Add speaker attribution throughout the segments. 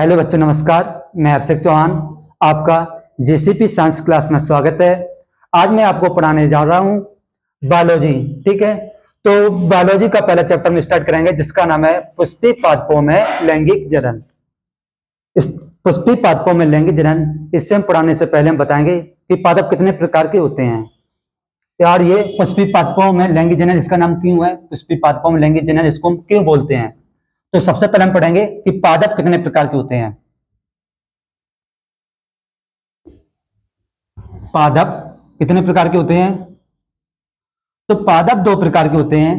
Speaker 1: Hello बच्चों, नमस्कार। मैं अभिषेक चौहान, आपका जेसीपी साइंस क्लास में स्वागत है। आज मैं आपको पढ़ाने जा रहा हूँ बायोलॉजी। ठीक है, तो बायोलॉजी का पहला चैप्टर में स्टार्ट करेंगे जिसका नाम है पुष्पी पादपों में लैंगिक जनन। इस पुष्पी पादपों में लैंगिक जनन, इससे हम पढ़ाने से पहले हम बताएंगे कि पादप कितने प्रकार के होते हैं। यार, ये पुष्पी पादपों में लैंगिक जनन इसका नाम क्यों है, पुष्पी पादपों में लैंगिक जनन इसको हम क्यों बोलते हैं। तो सबसे पहले हम पढ़ेंगे कि पादप कितने प्रकार के होते हैं। पादप कितने प्रकार के होते हैं? तो पादप दो प्रकार के होते हैं।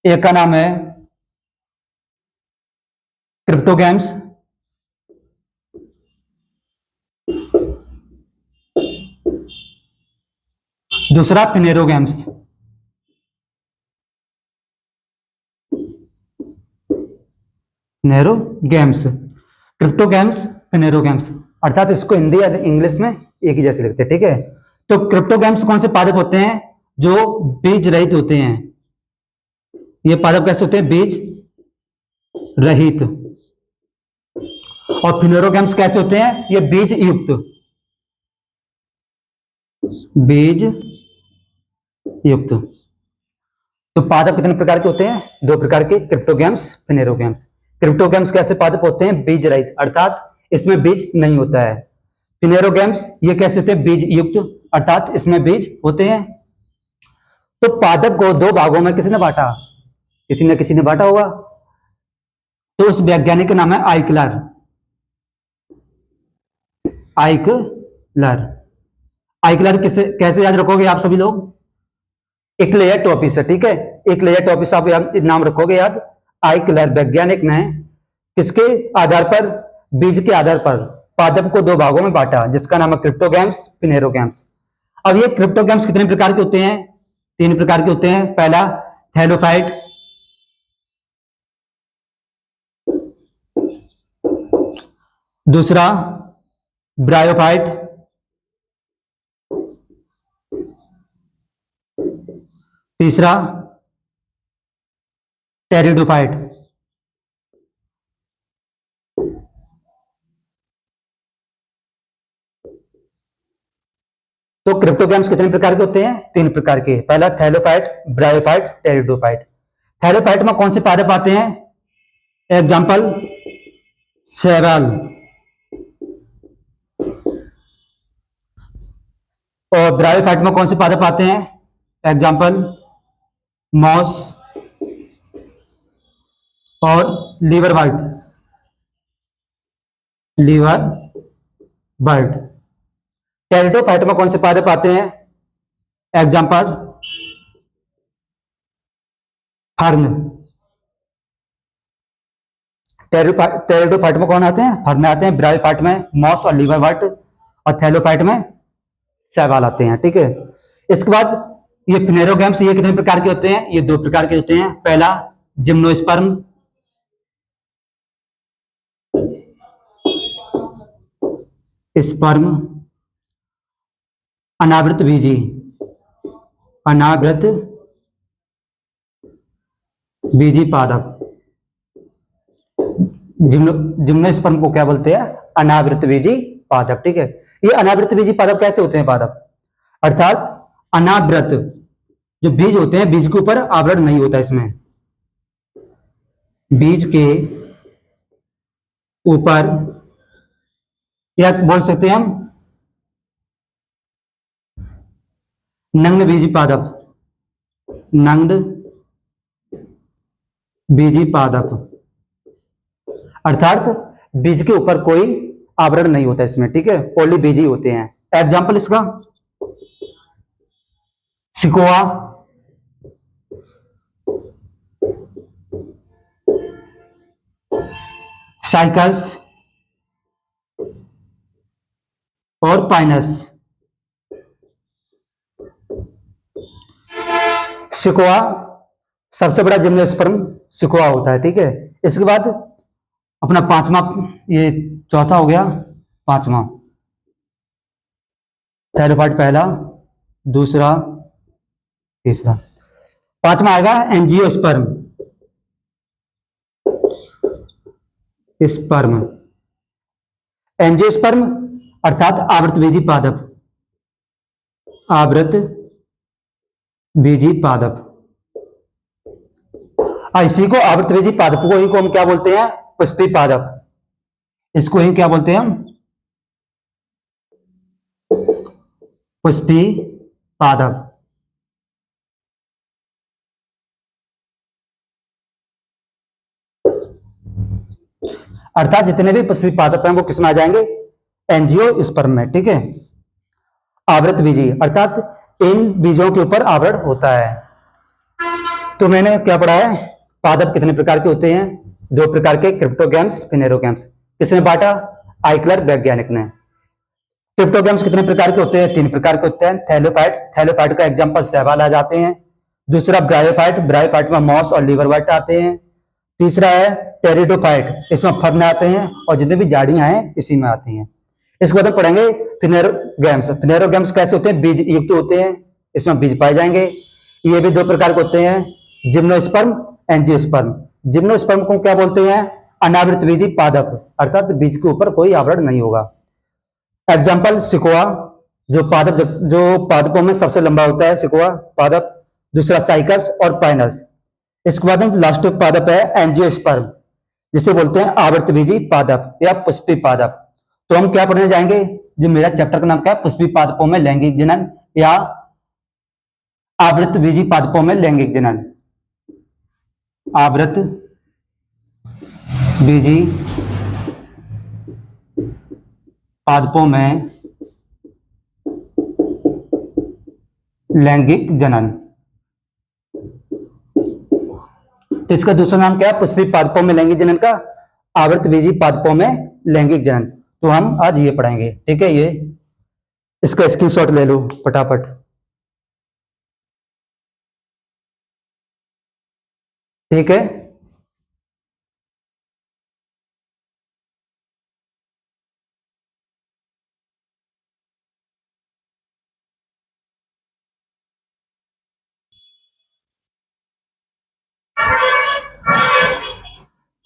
Speaker 1: एक का नाम है क्रिप्टोगैम्स, दूसरा फिनेरोगैम्स। फिनेरोगैम्स, क्रिप्टोगैम्स, फिनेरोगैम्स, अर्थात इसको हिंदी और इंग्लिश में एक ही जैसे लिखते हैं। ठीक है, तो क्रिप्टोगैम्स कौन से पादप होते हैं? जो बीज रहित होते हैं। ये पादप कैसे होते हैं? बीज रहित। और फिनेरोगैम्स कैसे होते हैं? ये बीज युक्त। बीज युक्त। तो पादप कितने प्रकार के होते हैं? दो प्रकार के, क्रिप्टोगैम्स, फिनेरोगैम्स। क्रिप्टोगैम्स कैसे पादप होते हैं? बीज रहित, अर्थात इसमें बीज नहीं होता है। फिनेरोगैम्स ये कैसे होते हैं? बीज युक्त, अर्थात इसमें बीज होते हैं। तो पादप को दो भागों में किसी ने बांटा, किसी न किसी ने बांटा होगा। तो उस वैज्ञानिक का नाम है आइकलर। आइकलर। आइकलर किसे कैसे याद रखोगे आप सभी लोग? इक्लेयरटॉपिस है। ठीक है, इक्लेयरटॉपिस आप नाम रखोगे याद। आइकलर वैज्ञानिक ने किसके आधार पर? बीज के आधार पर पादप को दो भागों में बांटा जिसका नाम है क्रिप्टोगैम्स, फिनेरोगैम्स। अब ये क्रिप्टोगैम्स कितने प्रकार के होते हैं? तीन प्रकार के होते हैं। पहला थैलोफाइट, दूसरा ब्रायोफाइट, तीसरा टेरिडोफाइट। तो क्रिप्टोगैम्स कितने प्रकार के होते हैं? तीन प्रकार के। पहला थैलोफाइट, ब्रायोफाइट, टेरिडोफाइट। थैलोफाइट में कौन से पादप आते हैं? एग्जाम्पल शैवाल। और ब्रायोफाइट में कौन से पादप आते हैं? एग्जाम्पल मॉस और liverwort. Liverwort. Pteridophyte में कौन से पादप आते हैं? Example fern. टेरिडोफाइट में कौन आते हैं? फर्न आते हैं। ब्रायोफाइट में मॉस और लीवर बर्ड, और थैलोफाइट में शैवाल आते हैं। ठीक है, इसके बाद ये फिनेरोगैम्स ये कितने प्रकार के होते हैं? ये दो प्रकार के होते हैं। पहला जिम्नोस्पर्म, स्पर्म, अनावृत बीजी। अनावृत बीजी पादप। जिम्नोस्पर्म को क्या बोलते हैं? अनावृत बीजी पादप। ठीक है, ये अनावृत बीजी पादप कैसे होते हैं? पादप अर्थात अनावृत, जो बीज होते हैं बीज के ऊपर आवरण नहीं होता। इसमें बीज के ऊपर, या बोल सकते हैं हम नग्न बीजी पादप। नग्न बीजी पादप, अर्थात बीज के ऊपर कोई आवरण नहीं होता इसमें। ठीक है, ओनली बीज ही होते हैं। एग्जाम्पल इसका सिकोआ, साइकस और पाइनस। सिकोआ सबसे बड़ा जिम्नोस्पर्म सिकोआ होता है। ठीक है, इसके बाद अपना पांचवा, ये चौथा हो गया, पांचवा थैलोफाइट पहला, दूसरा, तीसरा। पांचवा आएगा एंजियोस्पर्म। स्पर्म। एंजियोस्पर्म अर्थात आवृतबीजी पादप, आवृत बीजी पादप। इसी को आवृतबीजी पादप को ही को हम क्या बोलते हैं? पुष्पी पादप। इसको ही क्या बोलते हैं हम? पुष्पी पादप। अर्थात जितने भी पुष्पी पादप हैं वो किसमें आ जाएंगे? एंजियोस्पर्म में। ठीक है। आवृत बीजी अर्थात इन बीजों के ऊपर आवरण होता है। तो मैंने क्या पढ़ा है? पादप कितने प्रकार के होते हैं? दो प्रकार के, क्रिप्टोगैम्स, फिनेरोगैम्स। किसने बांटा? आइक्लर वैज्ञानिक ने। क्रिप्टोगैम्स कितने प्रकार के होते हैं? तीन प्रकार के होते हैं। थैलोपाइट, थैलोपाइट का एग्जांपल शैवाल आ जाते हैं। दूसरा ब्रायोफाइट, ब्रायोफाइट में मॉस और लीवरवर्ट आते हैं। तीसरा है टेरिडोफाइट, इसमें फर्न आते हैं और जितने भी झाड़ियां हैं इसी में आती हैं। इसके बाद हम पढ़ेंगे फिनेरोगैम्स। फिनेरोगैम्स कैसे होते हैं? बीज युक्त होते हैं, इसमें बीज पाए जाएंगे। ये भी दो प्रकार के होते हैं, जिम्नोस्पर्म, एंजियोस्पर्म। जिम्नोस्पर्म को क्या बोलते हैं? अनावृत बीजी पादप, अर्थात बीज के ऊपर कोई आवरण नहीं होगा। एग्जाम्पल सिकोआ, जो पादपों में सबसे लंबा होता है, सिकोआ पादप। दूसरा साइकस और पाइनस। इसके बाद हम लास्ट पादप है एंजियोस्पर्म, जिसे बोलते हैं आवृतबीजी पादप या पुष्पी पादप। तो हम क्या पढ़ने जाएंगे? जो मेरा चैप्टर का नाम क्या है? पुष्पी पादपों में लैंगिक जनन या आवृतबीजी पादपों में लैंगिक जनन। आवृत बीजी पादपों में लैंगिक जनन। तो इसका दूसरा नाम क्या है? पुष्पी पादपों में लैंगिक जनन का आवृतबीजी पादपों में लैंगिक जनन। तो हम आज ये पढ़ेंगे। ठीक है। ये इसका स्क्रीनशॉट ले लो फटाफट। ठीक है।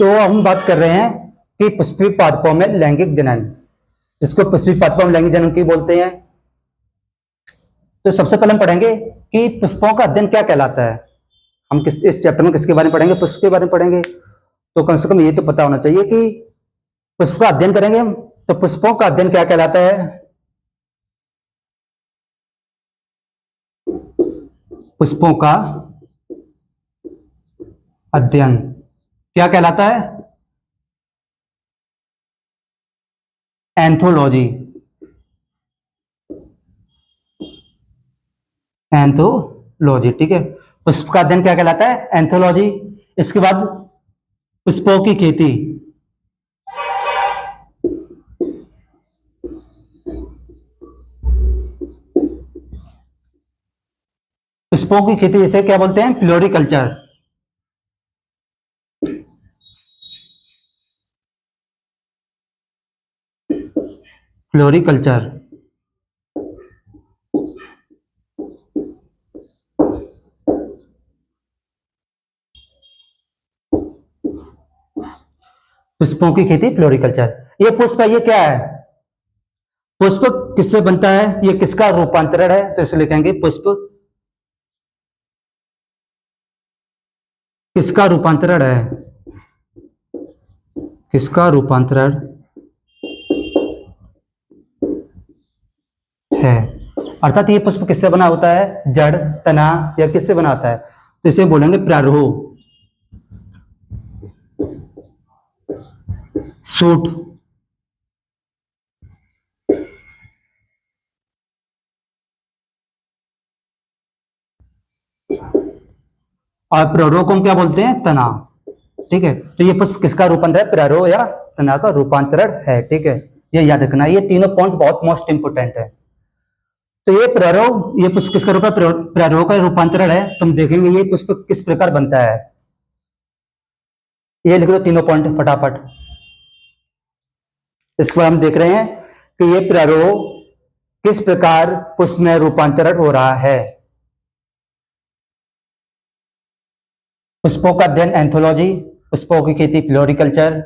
Speaker 1: तो हम बात कर रहे हैं कि पुष्पी पादपों में लैंगिक जनन। इसको पुष्पी पादपों में लैंगिक जनन क्यों बोलते हैं? तो सबसे पहले हम पढ़ेंगे कि पुष्पों का अध्ययन क्या कहलाता है। हम इस चैप्टर में किसके बारे में पढ़ेंगे? पुष्प के बारे में पढ़ेंगे। तो कम से कम ये तो पता होना चाहिए कि पुष्प का अध्ययन करेंगे हम, तो पुष्पों का अध्ययन क्या कहलाता है? पुष्पों का अध्ययन क्या कहलाता है? एंथोलॉजी। एंथोलॉजी। ठीक है। पुष्प का अध्ययन क्या कहलाता है? एंथोलॉजी। इसके बाद पुष्पों की खेती। पुष्पों की खेती इसे क्या बोलते हैं? फ्लोरिकल्चर। फ्लोरिकल्चर। पुष्पों की खेती, फ्लोरिकल्चर। ये पुष्प है, ये क्या है? पुष्प किससे बनता है? ये किसका रूपांतरण है? तो इसे लिखेंगे पुष्प किसका रूपांतरण है? किसका रूपांतरण है? अर्थात ये पुष्प किससे बना होता है? जड़, तना या किससे बना होता है? तो इसे बोलेंगे प्रारोह, सूट। और प्रारोह को हम क्या बोलते हैं? तना। ठीक है। तो ये पुष्प किसका रूपांतरण है? प्रारोह या तना का रूपांतरण है। ठीक है। ये याद रखना, ये तीनों पॉइंट बहुत मोस्ट इंपोर्टेंट है। तो ये प्रारोह, ये पुष्प किसका रूप है? प्रारोह का रूपांतरण है। तुम देखेंगे ये पुष्प किस प्रकार बनता है। ये लिख लो तीनों पॉइंट फटाफट। इसके बाद हम देख रहे हैं कि ये प्रारोह किस प्रकार पुष्प में रूपांतरण हो रहा है। पुष्पों का अध्ययन एंथोलॉजी, पुष्पों की खेती फ्लोरिकल्चर,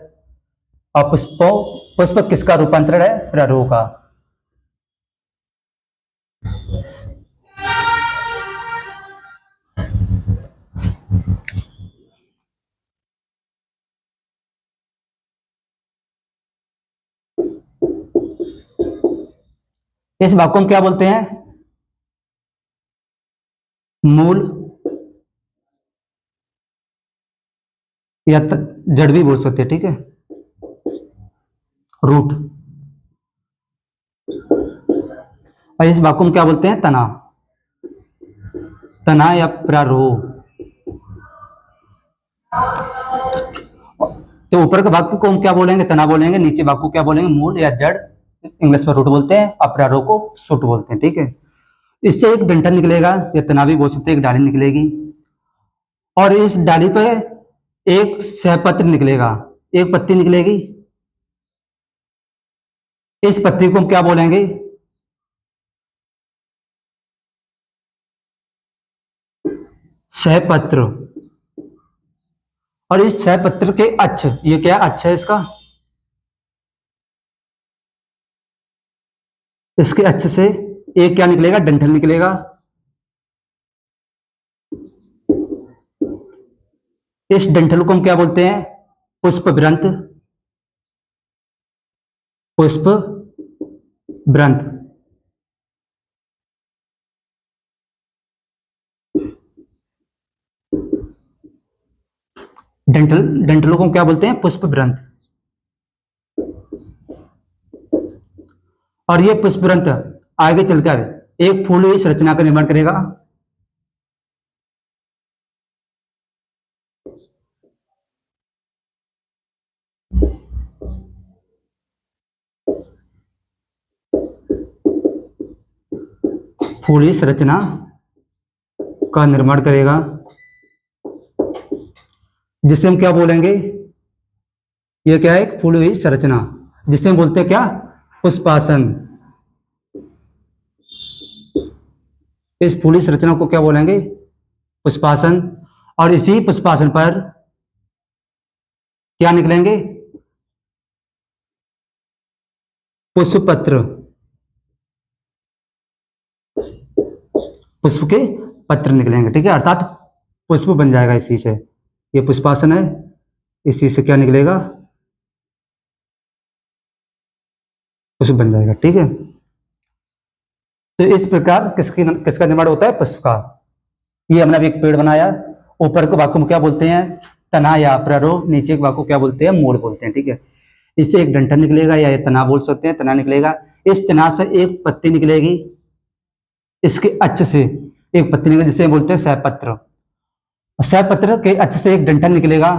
Speaker 1: और पुष्प किसका रूपांतरण है? प्ररोह का। इस भाग को हम क्या बोलते हैं? मूल, या जड़ भी बोल सकते हैं, ठीक है, रूट। और इस भाग को हम क्या बोलते हैं? तना, तना या प्रारोह। तो ऊपर के भाग को हम क्या बोलेंगे? तना बोलेंगे। नीचे भाग को क्या बोलेंगे? मूल या जड़, इंग्लिश में रूट बोलते हैं। और प्रारोह को सूट बोलते हैं, ठीक है। इससे एक डंठल निकलेगा, या तना भी बोल सकते हैं, एक डाली निकलेगी। और इस डाली पे एक सहपत्र निकलेगा, एक पत्ती निकलेगी। इस पत्ती को हम क्या बोलेंगे? सहपत्र। और इस सहपत्र के अक्ष, ये क्या अक्ष है इसका? इसके अक्ष से एक क्या निकलेगा? डंठल निकलेगा। इस डंठल को हम क्या बोलते हैं? पुष्प व्रंत, पुष्प व्रंत। डंठलों को हम क्या बोलते हैं? पुष्प व्रंत। और ये पुष्प व्रंत आगे चलकर एक फूल इस रचना का निर्माण करेगा। फूल इस रचना का निर्माण करेगा, जिसे हम क्या बोलेंगे? ये क्या है? एक फूल हुई संरचना, जिसे हम बोलते हैं क्या? पुष्पासन। इस फूली संरचना को क्या बोलेंगे? पुष्पासन। और इसी पुष्पासन पर क्या निकलेंगे? पुष्पपत्र, पुष्प के पत्र निकलेंगे, ठीक है, अर्थात पुष्प बन जाएगा इसी से। ये पुष्पासन है, इसी से क्या निकलेगा? पुष्प बन जाएगा, ठीक है। तो इस प्रकार किसका निर्माण होता है? पुष्प का। ये हमने अभी एक पेड़ बनाया। ऊपर के भाग को क्या बोलते हैं? तना या प्रारोह। नीचे के भाग को क्या बोलते हैं? मूल बोलते हैं, ठीक है। इससे एक डंठल निकलेगा, या ये तना बोल सकते हैं, तना निकलेगा। इस तना से एक पत्ती निकलेगी, इसके अक्ष से एक पत्ती निकलेगी, जिसे बोलते हैं सहपत्र। सहपत्र के अक्ष से एक डंठल निकलेगा,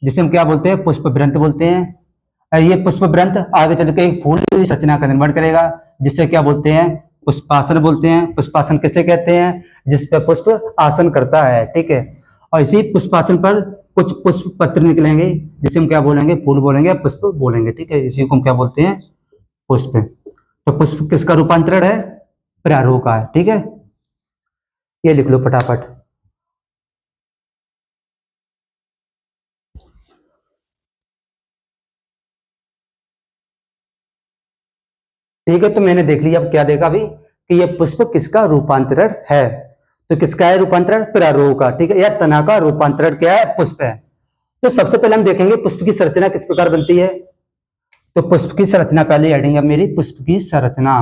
Speaker 1: जिसे हम क्या बोलते हैं? पुष्प व्रंत बोलते हैं। ये पुष्प व्रंत आगे चल के एक फूल की रचना का निर्माण करेगा, जिसे क्या बोलते हैं? पुष्पासन बोलते हैं। पुष्पासन किसे कहते हैं? जिस पे पुष्प आसन करता है, ठीक है। और इसी पुष्पासन पर कुछ पुष्प पत्र निकलेंगे, जिसे हम क्या बोलेंगे? फूल बोलेंगे, पुष्प बोलेंगे, ठीक है। इसी को हम क्या बोलते हैं? पुष्प। तो पुष्प किसका रूपांतरण है? प्रारूह का है, ठीक है। ये लिख लो फटाफट। ठीक है, तो मैंने देख लिया। अब क्या देखा अभी कि ये पुष्प किसका रूपांतरण है? तो किसका है रूपांतरण? प्रारोह का, ठीक है। या तना का रूपांतरण क्या है? पुष्प है। तो सबसे पहले हम देखेंगे पुष्प की संरचना किस प्रकार बनती है। तो पुष्प की संरचना पहले हेडिंग है मेरी, पुष्प की संरचना।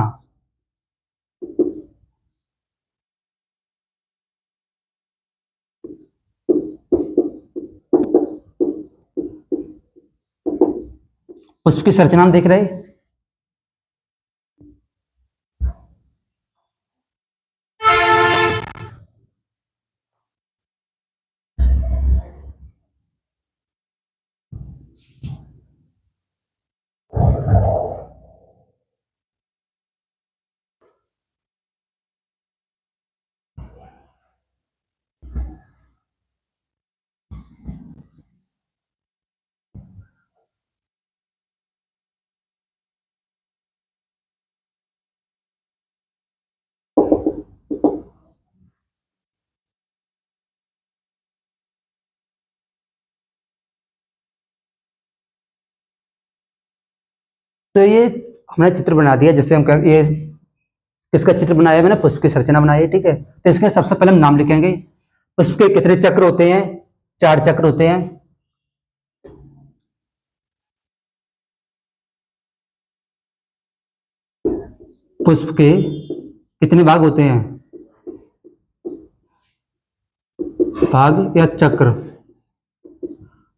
Speaker 1: पुष्प की संरचना हम देख रहे हैं। तो ये हमने चित्र बना दिया, जैसे हम ये किसका चित्र बनाया मैंने, पुष्प की संरचना बनाई है, ठीक है। तो इसके सबसे पहले हम नाम लिखेंगे। पुष्प के कितने चक्र होते हैं, 4 चक्र होते हैं। पुष्प के कितने भाग होते हैं, भाग या चक्र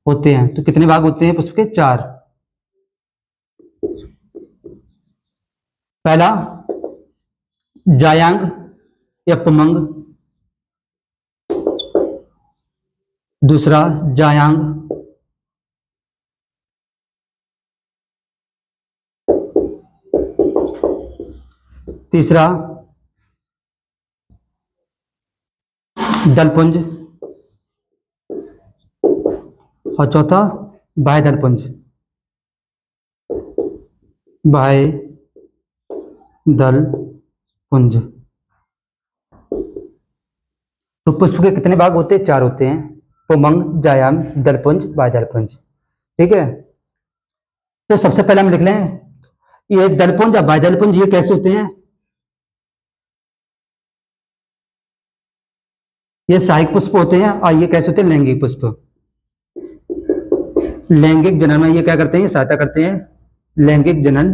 Speaker 1: होते हैं। तो कितने भाग होते हैं पुष्प के, 4। पहला जायांग या पुमंग, दूसरा जायांग, तीसरा दलपुंज और चौथा बाह्य दलपुंज। बाह्य दलपुंज। तो पुष्प के कितने भाग होते हैं, 4 होते हैं। पुमंग, जायांग, दलपुंज, बाह्य दलपुंज, ठीक है। तो सबसे पहले हम लिख लें ये दलपुंज या बाह्य दलपुंज ये कैसे होते हैं। ये सहायक पुष्प होते हैं और ये कैसे होते हैं, लैंगिक पुष्प। लैंगिक जनन में ये क्या करते हैं, सहायता करते हैं, लैंगिक जनन।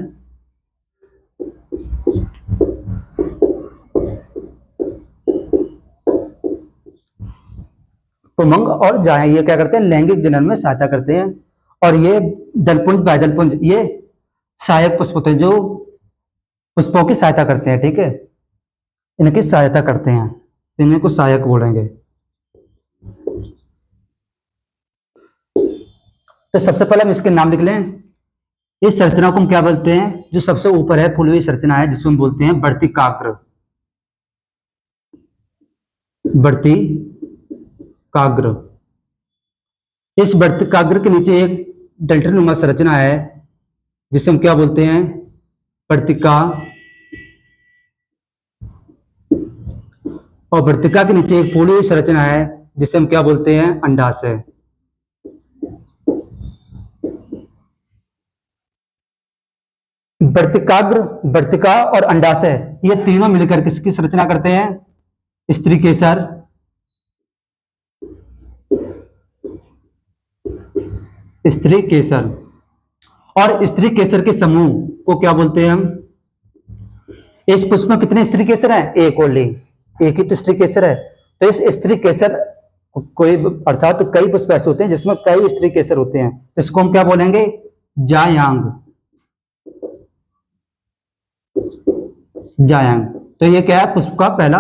Speaker 1: पुमंग और जायांग ये क्या करते हैं, लैंगिक जनन में सहायता करते हैं। और ये दलपुंज, बाह्य दलपुंज ये सहायक पुष्प होते हैं, जो पुष्पों की सहायता करते हैं, ठीक है, इनकी सहायता करते हैं, इन्हें को सहायक बोलेंगे। तो सबसे पहले हम इसके नाम लिख लें। इस संरचना को हम क्या बोलते हैं, जो सबसे ऊपर है फूली हुई संरचना है, जिसको हम बोलते हैं वर्तिकाग्र। वर्तिकाग्र। इस वर्तिकाग्र के नीचे एक डल्टननुमा संरचना है, जिसे हम क्या बोलते हैं, वर्तिका। और वर्तिका के नीचे एक फूली हुई संरचना है, जिसे हम क्या बोलते हैं, अंडाशय। वर्तिकाग्र, वर्तिका और अंडाशय ये तीनों मिलकर किसकी संरचना करते हैं, स्त्री केसर। स्त्री केसर। और स्त्री केसर के समूह को क्या बोलते हैं हम। इस पुष्प में कितने स्त्री केसर हैं, एक ओनली, एक ही तो स्त्री केसर है। तो इस स्त्री केसर कोई अर्थात तो कई पुष्प ऐसे होते हैं जिसमें कई स्त्री केसर होते हैं, तो इसको हम क्या बोलेंगे, जायांग। जायांग। तो ये क्या है, पुष्प का पहला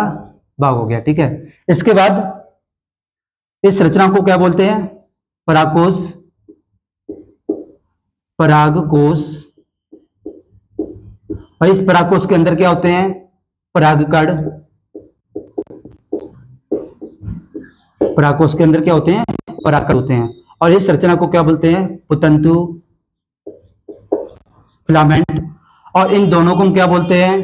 Speaker 1: भाग हो गया, ठीक है। इसके बाद इस रचना को क्या बोलते हैं, परागकोश। परागकोश। और इस परागकोश के अंदर क्या होते हैं, परागकण। परागकोश के अंदर क्या होते हैं, परागकण होते हैं। और इस रचना को क्या बोलते हैं, पुतंतु, फिलामेंट। और इन दोनों को हम क्या बोलते हैं,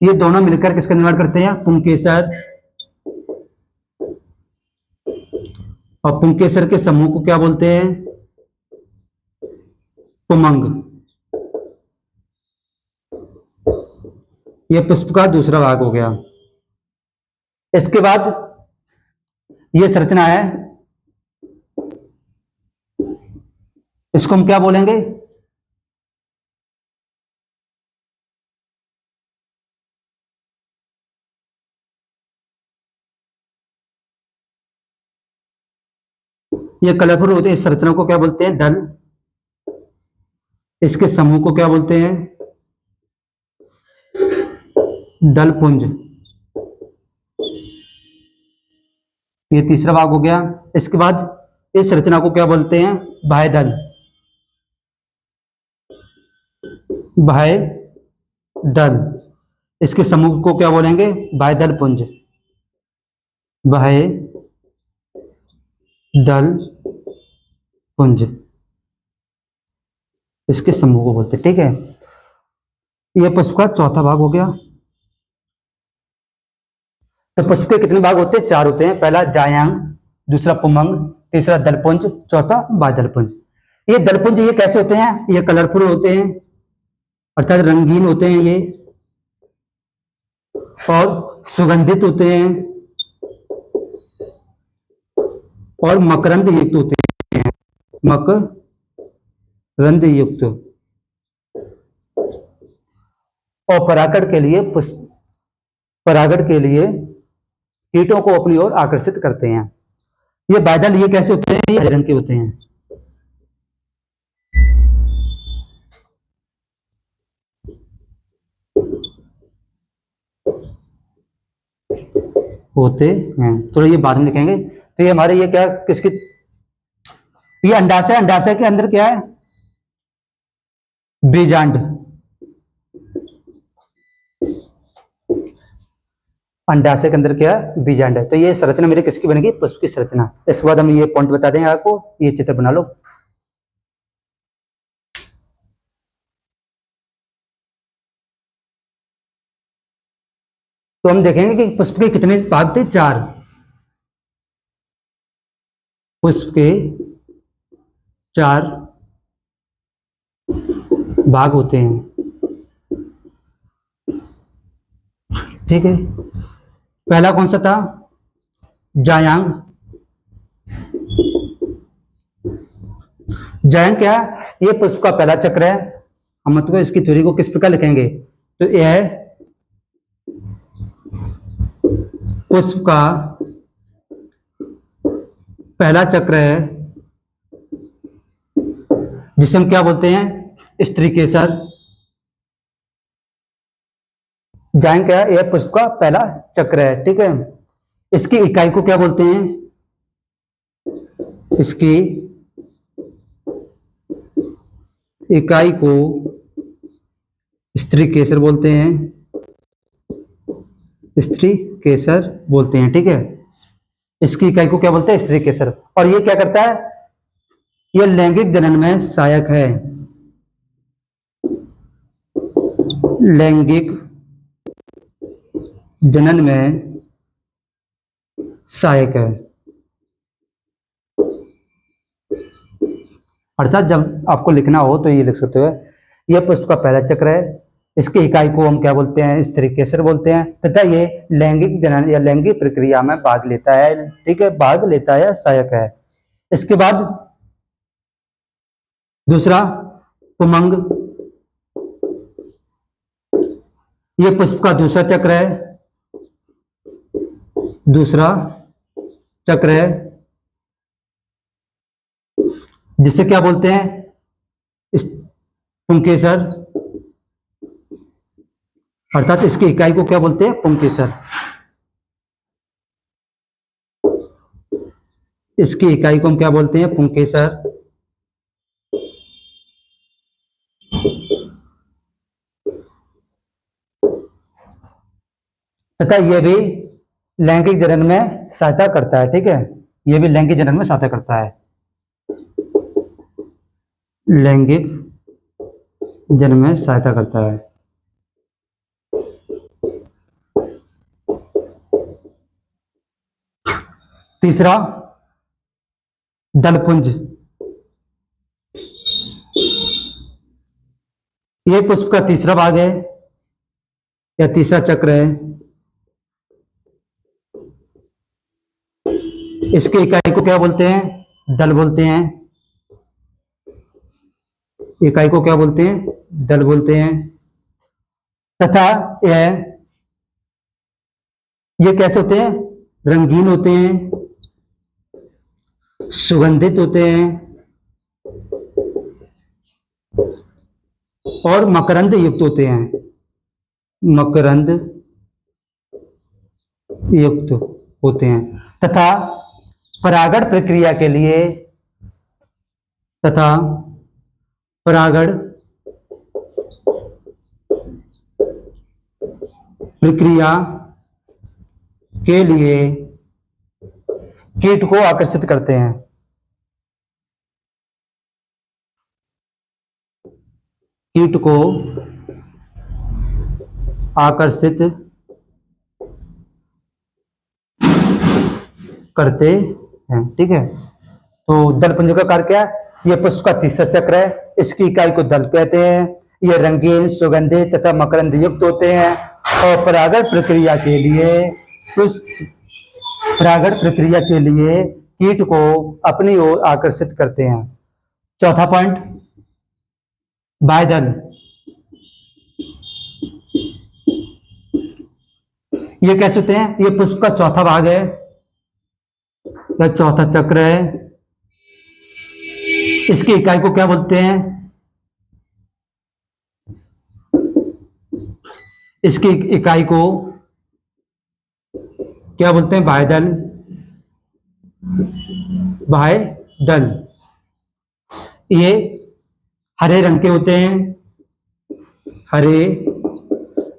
Speaker 1: ये दोनों मिलकर किसका निर्माण करते हैं, पुंकेसर। और पुंकेसर के समूह को क्या बोलते हैं, पुमंग। यह पुष्प का दूसरा भाग हो गया। इसके बाद यह संरचना है, इसको हम क्या बोलेंगे, ये कलरफुल होते हैं, इस संरचना को क्या बोलते हैं, दल। इसके समूह को क्या बोलते हैं, दलपुंज। ये तीसरा भाग हो गया। इसके बाद इस रचना को क्या बोलते हैं, बाह्य दल। बाह्य दल। इसके समूह को क्या बोलेंगे, बाह्य दल पुंज। बाह्य दल पुंज इसके समूह को बोलते हैं, ठीक है। यह पुष्प का चौथा भाग हो गया। तो पुष्प के कितने भाग होते हैं, 4 होते हैं। पहला जायांग, दूसरा पुमंग, तीसरा दलपुंज, चौथा बाह्य दलपुंज। ये दलपुंज ये कैसे होते हैं, ये कलरफुल होते हैं, अर्थात रंगीन होते हैं ये, और सुगंधित होते हैं, और मकरंद युक्त होते हैं, मकरंद युक्त। और परागण के लिए कीटों को अपनी ओर आकर्षित करते हैं। ये बादल ये कैसे होते हैं? ये हरे रंग के होते हैं। होते हैं, तो ये बाद में लिखेंगे। तो ये हमारे ये क्या किसकी, ये अंडाशय, अंडाशय के अंदर क्या है? बीजांड। अंडाशय के अंदर क्या है? बीजांड है। तो ये संरचना मेरी किसकी बनेगी? पुष्प की संरचना। इसके बाद हम ये पॉइंट बता देंगे आपको, ये चित्र बना लो। तो हम देखेंगे कि पुष्प के कितने भाग थे? 4। पुष्प के 4 भाग होते हैं, ठीक है। पहला कौन सा था? जायांग। जायांग क्या? ये पुष्प का पहला चक्र है। हम मतलब इसकी थ्योरी को किस प्रकार लिखेंगे? तो यह पुष्प का पहला चक्र है, जिसे हम क्या बोलते हैं? स्त्री केसर। जाएंगे क्या? यह पुष्प का पहला चक्र है, ठीक है। इसकी इकाई को क्या बोलते हैं? इसकी इकाई को स्त्री केसर बोलते हैं, स्त्री केसर बोलते हैं, ठीक है। इसकी इकाई को क्या बोलते हैं? स्त्री केसर। और ये क्या करता है? ये लैंगिक जनन में सहायक है। लैंगिक जनन में सहायक है, अर्थात जब आपको लिखना हो तो ये लिख सकते हो, यह पुष्प का पहला चक्र है, इसकी इकाई को हम क्या बोलते हैं? स्त्री केसर बोलते हैं, तथा ये लैंगिक जनन या लैंगिक प्रक्रिया में भाग लेता है, ठीक है, भाग लेता है, सहायक है। इसके बाद दूसरा पुमंग। ये पुष्प का दूसरा चक्र है, दूसरा चक्र है, जिसे क्या बोलते हैं? पुंकेसर। अर्थात इसकी इकाई को क्या बोलते हैं? पुंकेसर। इसकी इकाई को हम क्या बोलते हैं? पुंकेसर। तथा यह भी लैंगिक जनन में सहायता करता है, ठीक है। यह भी लैंगिक जनन में सहायता करता है, लैंगिक जनन में सहायता करता है। तीसरा दलपुंज। यह पुष्प का तीसरा भाग है या तीसरा चक्र है। इसकी इकाई को क्या बोलते हैं? दल बोलते हैं। इकाई को क्या बोलते हैं? दल बोलते हैं। तथा ये कैसे होते हैं? रंगीन होते हैं, सुगंधित होते हैं, और मकरंद युक्त होते हैं, मकरंद युक्त होते हैं। तथा परागण प्रक्रिया के लिए, तथा परागण प्रक्रिया के लिए कीट को आकर्षित करते हैं। कीट को आकर्षित करते हैं, ठीक है। तो दलपुंज का कार्य क्या है? यह पुष्प का तीसरा चक्र है, इसकी इकाई को दल कहते हैं, ये रंगीन, सुगंधित तथा मकरंद युक्त होते हैं और परागण प्रक्रिया के लिए कीट को अपनी ओर आकर्षित करते हैं। चौथा पॉइंट, बायदल। ये कैसे होते हैं? ये पुष्प का चौथा भाग है या चौथा चक्र है। इसकी इकाई को क्या बोलते हैं? इसकी इकाई को क्या बोलते हैं? बाह्यदल। बाह्यदल ये हरे रंग के होते हैं, हरे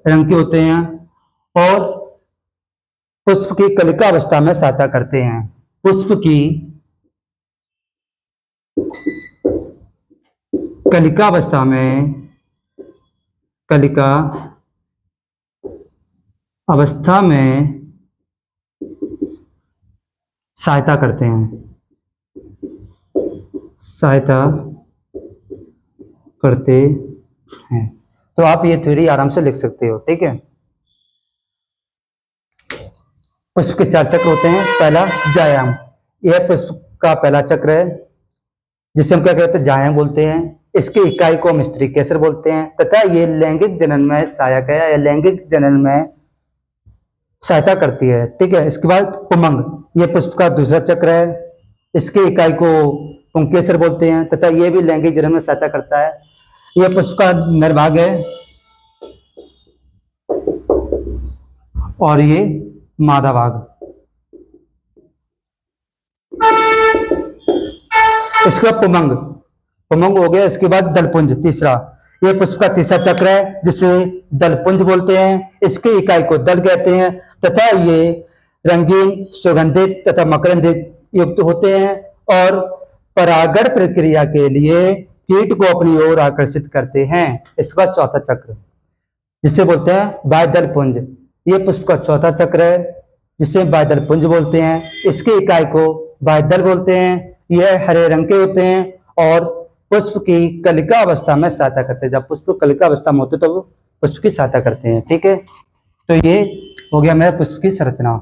Speaker 1: रंग के होते हैं और पुष्प की कलिकावस्था में सहायता करते हैं। पुष्प की कलिकावस्था में सहायता करते हैं, तो आप ये थ्योरी आराम से लिख सकते हो, ठीक है। पुष्प के 4 चक्र होते हैं। पहला जायाम, यह पुष्प का पहला चक्र है जिसे हम क्या कहते हैं? जायाम बोलते हैं। इसकी इकाई को हम स्त्री केसर बोलते हैं तथा ये लैंगिक जनन में सहायक है या लैंगिक जनन में सहायता करती है, ठीक है। इसके बाद पुमंग, ये पुष्प का दूसरा चक्र है। इसकी इकाई को पुंकेसर बोलते हैं तथा ये भी लैंगिक जनन में सहायता करता है। यह पुष्प का नरभाग है और ये मादा भाग। इसका पुमंग हो गया। इसके बाद दलपुंज, तीसरा, यह पुष्प का तीसरा चक्र है जिसे दलपुंज बोलते हैं। इसकी इकाई को दल कहते हैं तथा ये रंगीन, सुगंधित तथा मकरंदित युक्त होते हैं और परागण प्रक्रिया के लिए कीट को अपनी ओर आकर्षित करते हैं। इसका चौथा चक्र जिसे बोलते हैं बाह्यदल पुंज, ये पुष्प का चौथा चक्र है जिसे बाह्यदल पुंज बोलते हैं। इसकी इकाई को बाह्यदल बोलते हैं। यह हरे रंग के होते हैं और पुष्प की कलिका अवस्था में सहायता करते हैं। जब पुष्प कलिका अवस्था में होते तो वो पुष्प की सहायता करते हैं, ठीक है। तो ये हो गया मेरा पुष्प की संरचना।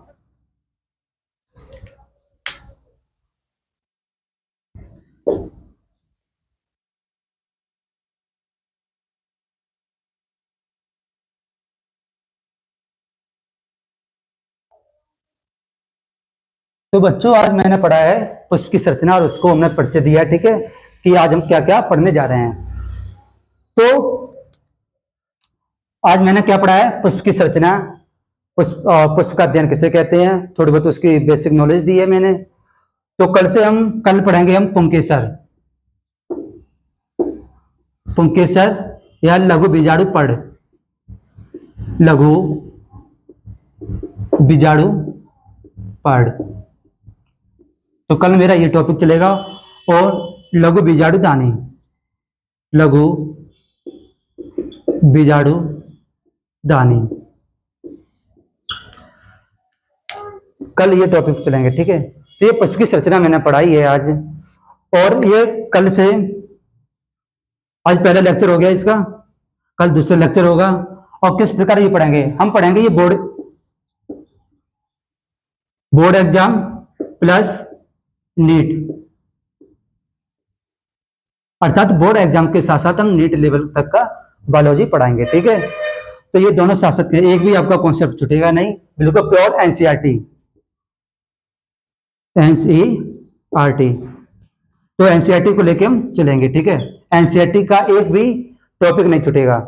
Speaker 1: तो बच्चों आज मैंने पढ़ा है पुष्प की संरचना और उसको हमने परिचय दिया, ठीक है, कि आज हम क्या क्या पढ़ने जा रहे हैं। तो आज मैंने क्या पढ़ा है? पुष्प की संरचना, पुष्प का अध्ययन किसे कहते हैं, थोड़ी बहुत उसकी बेसिक नॉलेज दी है मैंने। तो कल पढ़ेंगे हम पुंकेसर या लघु बीजाणु पर्ण, लघु बीजाणु पर्ण। तो कल मेरा ये टॉपिक चलेगा। और लघु बीजाणु दानी, लघु बीजाणु दानी, कल ये टॉपिक चलेंगे, ठीक है। तो ये पुष्प की संरचना मैंने पढ़ाई है आज, और ये कल से, आज पहला लेक्चर हो गया इसका, कल दूसरा लेक्चर होगा। और किस प्रकार ये पढ़ेंगे? हम पढ़ेंगे ये बोर्ड एग्जाम प्लस नीट, अर्थात बोर्ड एग्जाम के साथ साथ हम नीट लेवल तक का बायोलॉजी पढ़ाएंगे, ठीक है। तो ये दोनों साथ साथ, एक भी आपका कॉन्सेप्ट छूटेगा नहीं, बिल्कुल प्योर एनसीईआरटी। तो एनसीईआरटी को लेके हम चलेंगे, ठीक है। एनसीईआरटी का एक भी टॉपिक नहीं छूटेगा।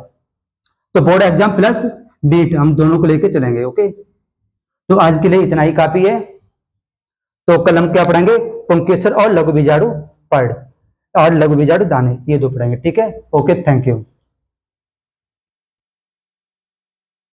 Speaker 1: तो बोर्ड एग्जाम प्लस नीट हम दोनों को लेके चलेंगे, ओके। तो आज के लिए इतना ही काफी है। तो कल हम क्या पढ़ेंगे? पुंकेसर और लघु बीजाणु पर्ण और लघु बीजाणु दाने, ये दो पढ़ेंगे, ठीक है। Okay, thank you.